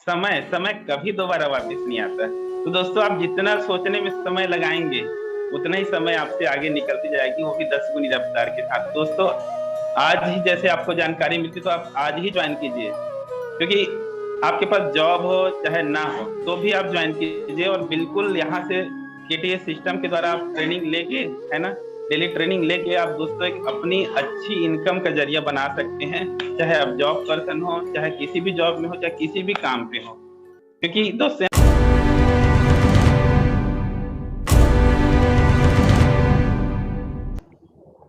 समय समय कभी दोबारा वापस नहीं आता। तो दोस्तों, आप जितना सोचने में समय लगाएंगे उतना ही समय आपसे आगे निकलती जाएगी, वो भी 10 गुनी रफ्तार के साथ। दोस्तों, आज ही जैसे आपको जानकारी मिलती तो आप आज ही ज्वाइन कीजिए, क्योंकि आपके पास जॉब हो चाहे ना हो तो भी आप ज्वाइन कीजिए। और बिल्कुल यहाँ से केटीएस सिस्टम के द्वारा आप ट्रेनिंग लेके, है ना, डेली ट्रेनिंग लेके आप दोस्तों एक अपनी अच्छी इनकम का जरिया बना सकते हैं। चाहे आप जॉब पर्सन हो, चाहे किसी भी जॉब में हो, चाहे किसी भी काम पे हो, क्योंकि दोस्तों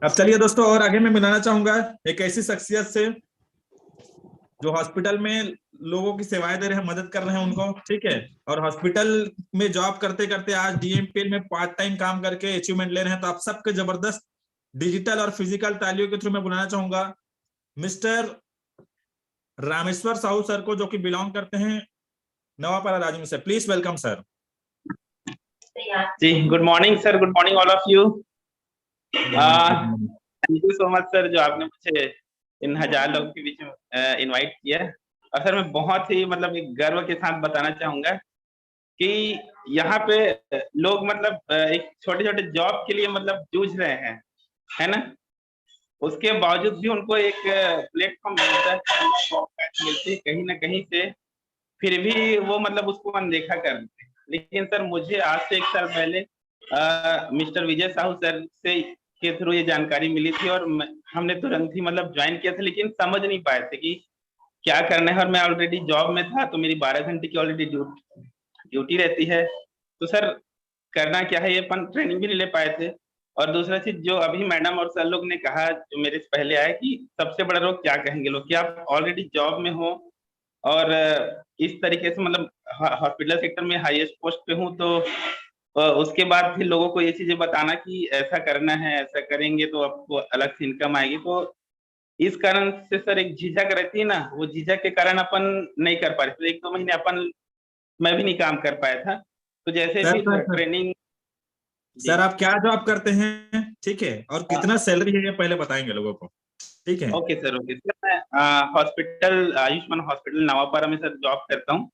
अब चलिए दोस्तों, और आगे मैं मिलाना चाहूंगा एक ऐसी शख्सियत से जो हॉस्पिटल में लोगों की सेवाएं दे रहे हैं, मदद कर रहे हैं उनको। ठीक है। और हॉस्पिटल में जॉब करते करते आज डीएमपीएल में पार्ट टाइम काम करके अचीवमेंट ले रहे हैं। तो आप सबके जबरदस्त डिजिटल और फिजिकल तालियों के थ्रू मैं बुलाना चाहूंगा मिस्टर रामेश्वर साहू सर को, जो कि बिलोंग करते हैं नवापाड़ा राज्य में से। Please welcome sir. जी, good morning sir, good morning all of you. Good morning. Thank you so much sir, जो आपने मुझे इन हजार लोगों के बीच में इनवाइट किया है। और सर, मैं बहुत ही मतलब एक गर्व के साथ बताना चाहूंगा कि यहाँ पे लोग मतलब एक छोटे छोटे जॉब के लिए मतलब जूझ रहे हैं, है ना। उसके बावजूद भी उनको एक प्लेटफॉर्म मिलता है, मिलती है कहीं ना कहीं से, फिर भी वो मतलब उसको अनदेखा कर देते हैं। लेकिन सर, मुझे आज से 1 साल पहले मिस्टर विजय साहू सर से के थ्रू ये जानकारी मिली थी, और हमने तुरंत ही मतलब ज्वाइन किया था, लेकिन समझ नहीं पाए थे कि क्या करना है। और मैं ऑलरेडी जॉब में था, तो मेरी 12 घंटे की ऑलरेडी ड्यूटी रहती है। तो सर, करना क्या है, ये अपन ट्रेनिंग भी नहीं ले पाए थे। और दूसरा चीज, जो अभी मैडम और सर लोग ने कहा, जो मेरे से पहले आए, कि सबसे बड़ा लोग क्या कहेंगे लोग, कि आप ऑलरेडी जॉब में हो और इस तरीके से मतलब हॉस्पिटल सेक्टर में हाईएस्ट पोस्ट पे हूँ, तो उसके बाद फिर लोगों को ये चीजें बताना कि ऐसा करना है, ऐसा करेंगे तो आपको अलग से इनकम आएगी। तो इस कारण से सर एक झिझक रहती है ना, वो झिझक के कारण अपन नहीं कर पा रहे। तो 1-2 महीने अपन, मैं भी नहीं काम कर पाया था। तो जैसे सर फिर सर सर ट्रेनिंग। जी। सर आप क्या जॉब करते हैं? ठीक है, और कितना सैलरी है ये पहले बताएंगे लोगों को। ठीक है। ओके सर, ओके सर, मैं हॉस्पिटल आयुष्मान हॉस्पिटल नवापारा में सर जॉब करता हूँ,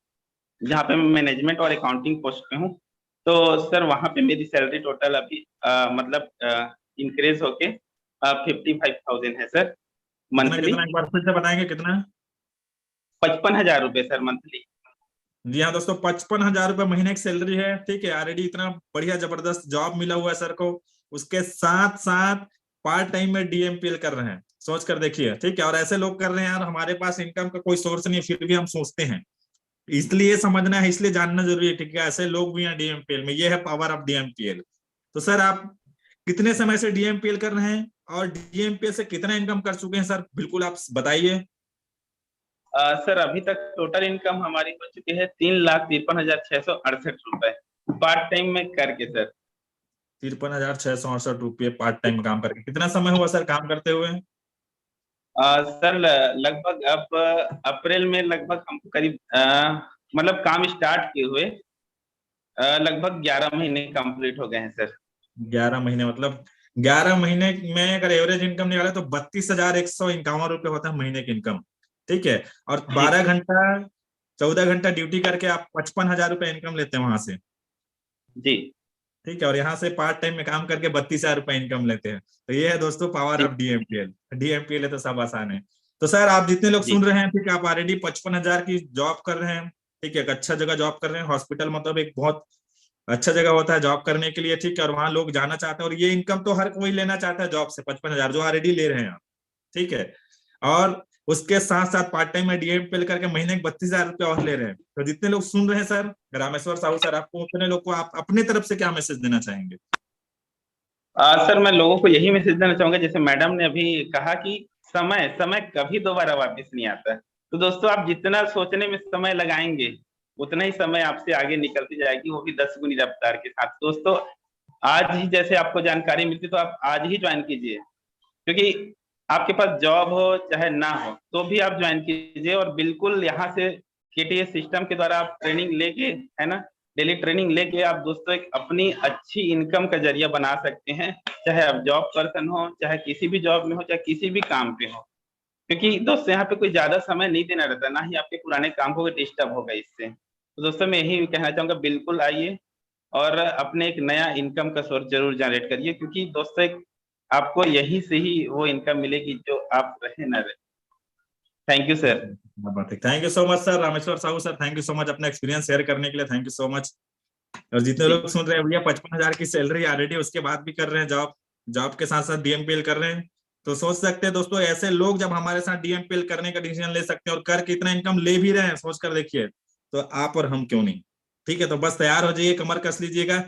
जहाँ पे मैं मैनेजमेंट और अकाउंटिंग पोस्ट पे हूँ। तो सर, वहाँ पे मेरी सैलरी टोटल अभी मतलब इंक्रीज होके 55,000 है सर, कितना मंथली। कितना एक बार फिर से बताएंगे कितना? 55,000 रुपये सर, मंथली। जी हाँ दोस्तों, 55,000 रुपये महीने की सैलरी है। ठीक है। ऑलरेडी इतना बढ़िया जबरदस्त जॉब मिला हुआ है सर को, उसके साथ साथ पार्ट टाइम में डीएमपीएल कर रहे हैं। सोच कर देखिए। ठीक है। और ऐसे लोग कर रहे हैं यार, हमारे पास इनकम का कोई सोर्स नहीं है फिर भी हम सोचते हैं। इसलिए समझना है, इसलिए जानना जरूरी है। ठीक है। ऐसे लोग भी हैं डीएमपीएल में, ये है पावर ऑफ डीएमपीएल। तो सर आप कितने समय से डीएमपीएल कर रहे हैं और डीएमपीएल से कितना इनकम कर चुके हैं सर, बिल्कुल आप बताइए। सर, अभी तक टोटल इनकम हमारी हो चुकी है 3,53,668 रुपए, पार्ट टाइम में करके सर। 53,668 रुपये पार्ट टाइम काम करके। कितना समय हुआ सर काम करते हुए? सर, लगभग अब अप्रैल में लगभग हमको करीब मतलब काम स्टार्ट किए हुए लगभग 11 महीने कंप्लीट हो गए हैं सर। 11 महीने मतलब 11 महीने में अगर एवरेज इनकम निकाले तो 32,151 रुपये होता है महीने की इनकम। ठीक है। और जी 12 घंटा 14 घंटा ड्यूटी करके आप 55,000 रुपये इनकम लेते हैं वहां से। जी ठीक है। और यहाँ से पार्ट टाइम में काम करके 32,000 रुपये इनकम लेते हैं। तो ये है दोस्तों पावर जी ऑफ डीएमपीएल। डीएमपीएल है तो सब आसान है। तो सर आप जितने लोग जी सुन रहे हैं, ठीक है, आप ऑलरेडी 55,000 की जॉब कर रहे हैं। ठीक है। एक अच्छा जगह जॉब कर रहे हैं। हॉस्पिटल मतलब एक बहुत अच्छा जगह होता है जॉब करने के लिए। ठीक है। और वहां लोग जाना चाहते हैं, और ये इनकम तो हर कोई लेना चाहता है जॉब से, 55,000 जो ऑलरेडी ले रहे हैं आप। ठीक है। और उसके साथ साथ पार्ट टाइम में डीएमपीएल करके महीने के 32,000 रुपये और ले रहे हैं। तो जितने लोग सुन रहे हैं सर, रामेश्वर साहू सर, आपको उतने लोग को आप अपने तरफ से क्या मैसेज देना चाहेंगे? सर, मैं लोगों को यही मैसेज देना चाहूंगा, जैसे मैडम ने अभी कहा कि समय समय कभी दोबारा वापस नहीं आता। तो दोस्तों, आप जितना सोचने में समय लगाएंगे उतना ही समय आपसे आगे निकलती जाएगी, वो भी 10 गुनी रफ्तार के साथ। दोस्तों, आज ही जैसे आपको जानकारी मिलती तो आप आज ही ज्वाइन कीजिए, क्योंकि आपके पास जॉब हो चाहे ना हो तो भी आप ज्वाइन कीजिए। और बिल्कुल यहाँ से केटीएस सिस्टम के द्वारा आप ट्रेनिंग लेके, है ना, डेली ट्रेनिंग लेके आप दोस्तों एक अपनी अच्छी इनकम का जरिया बना सकते हैं। चाहे आप जॉब पर्सन हो, चाहे किसी भी जॉब में हो, चाहे किसी भी काम पे हो, क्योंकि दोस्तों यहाँ पे कोई ज्यादा समय नहीं देना रहता, ना ही आपके पुराने काम को डिस्टर्ब होगा इससे। तो दोस्तों मैं यही कहना चाहूंगा, बिल्कुल आइए और अपने एक नया इनकम का सोर्स जरूर जनरेट करिए, क्योंकि दोस्तों आपको यही से ही वो इनकम मिलेगी जो आप रहे ना रहे। Thank you sir. Thank you so much sir, Rameshwar Sahu sir, thank you so much अपना एक्सपीरियंस शेयर करने के लिए, थैंक यू सो मच। और जितने जी लोग सुन रहे हैं भैया 55,000 की सैलरी ऑलरेडी, उसके बाद भी कर रहे हैं जॉब, जॉब के साथ साथ डीएमपीएल कर रहे हैं, तो सोच सकते हैं दोस्तों ऐसे लोग जब हमारे साथ डीएमपीएल करने का डिसीजन ले सकते हैं और कर के इतना इनकम ले भी रहे हैं, सोच कर देखिए, तो आप और हम क्यों नहीं। ठीक है, तो बस तैयार हो जाइए, कमर कस लीजिएगा,